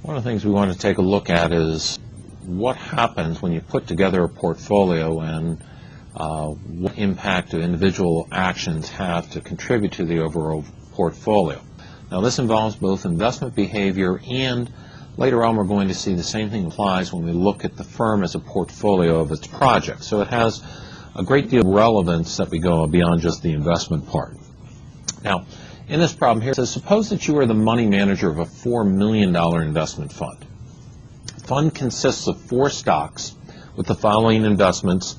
One of the things we want to take a look at is what happens when you put together a portfolio and what impact do individual actions have to contribute to the overall portfolio. Now this involves both investment behavior, and later on we're going to see the same thing applies when we look at the firm as a portfolio of its projects. So it has a great deal of relevance that we go beyond just the investment part. Now, in this problem here, it says, suppose that you are the money manager of a $4 million investment fund. The fund consists of 4 stocks with the following investments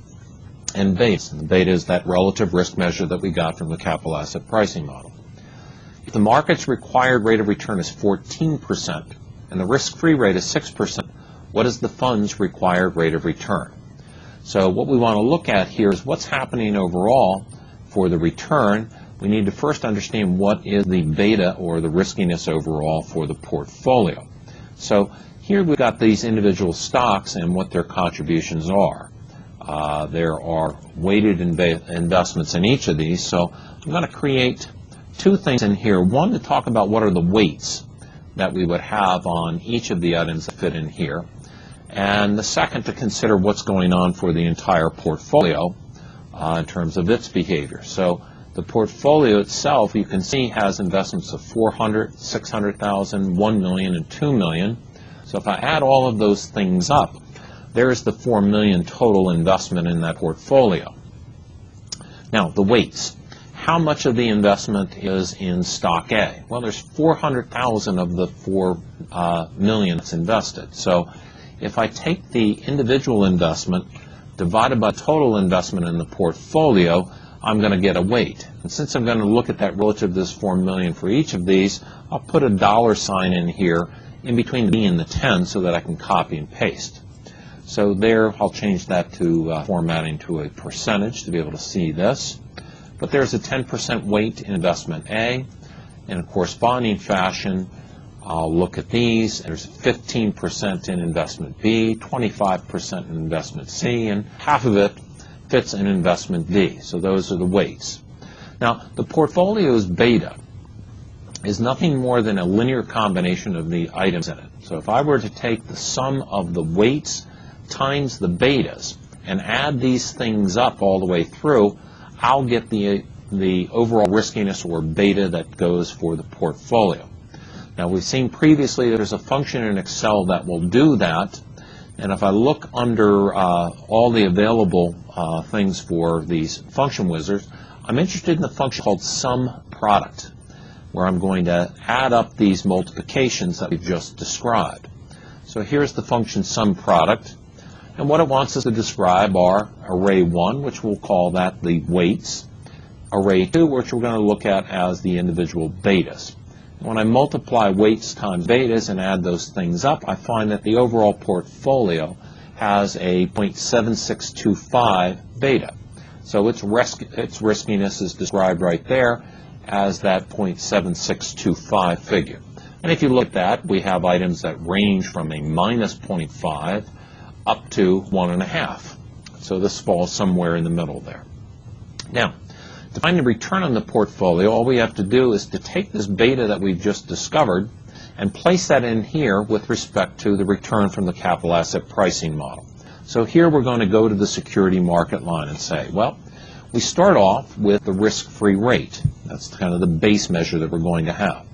and beta. And the beta is that relative risk measure that we got from the capital asset pricing model. If the market's required rate of return is 14% and the risk-free rate is 6%, what is the fund's required rate of return? So what we want to look at here is what's happening overall for the return. We need to first understand what is the beta or the riskiness overall for the portfolio. So here we've got these individual stocks and what their contributions are. There are weighted investments in each of these, so I'm going to create 2 things in here. One, to talk about what are the weights that we would have on each of the items that fit in here. And the second, to consider what's going on for the entire portfolio in terms of its behavior. So the portfolio itself, you can see, has investments of $400,000, $600,000, $1 million, and $2 million. So if I add all of those things up, there's the $4 million total investment in that portfolio. Now, the weights. How much of the investment is in stock A? Well, there's $400,000 of the $4 million that's invested. So if I take the individual investment divided by total investment in the portfolio, I'm going to get a weight. And since I'm going to look at that relative to this $4 million for each of these, I'll put a dollar sign in here in between the B and the 10 so that I can copy and paste. So there, I'll change that to formatting to a percentage to be able to see this. But there's a 10% weight in investment A. In a corresponding fashion, I'll look at these. There's 15% in investment B, 25% in investment C, and half of it fits in investment D. So those are the weights. Now, the portfolio's beta is nothing more than a linear combination of the items in it. So if I were to take the sum of the weights times the betas and add these things up all the way through, I'll get the overall riskiness or beta that goes for the portfolio. Now, we've seen previously there's a function in Excel that will do that. And if I look under all the available things for these function wizards, I'm interested in the function called sum product, where I'm going to add up these multiplications that we've just described. So here's the function sum product. And what it wants us to describe are array 1, which we'll call that the weights, array 2, which we're going to look at as the individual betas. When I multiply weights times betas and add those things up, I find that the overall portfolio has a 0.7625 beta. So its riskiness is described right there as that 0.7625 figure. And if you look at that, we have items that range from a minus 0.5 up to 1.5. So this falls somewhere in the middle there. Now, to find the return on the portfolio, all we have to do is to take this beta that we've just discovered and place that in here with respect to the return from the capital asset pricing model. So here we're going to go to the security market line and say, well, we start off with the risk-free rate. That's kind of the base measure that we're going to have.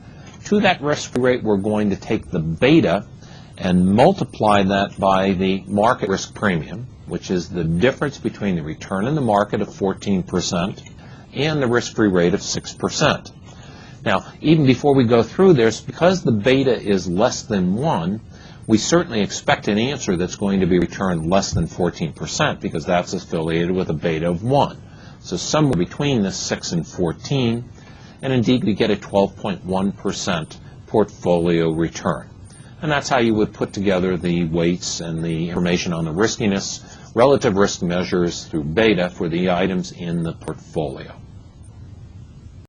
To that risk-free rate, we're going to take the beta and multiply that by the market risk premium, which is the difference between the return in the market of 14% and the risk-free rate of 6%. Now, even before we go through this, because the beta is less than 1, we certainly expect an answer that's going to be returned less than 14%, because that's affiliated with a beta of 1. So somewhere between this 6 and 14, and indeed we get a 12.1% portfolio return. And that's how you would put together the weights and the information on the riskiness, relative risk measures through beta for the items in the portfolio.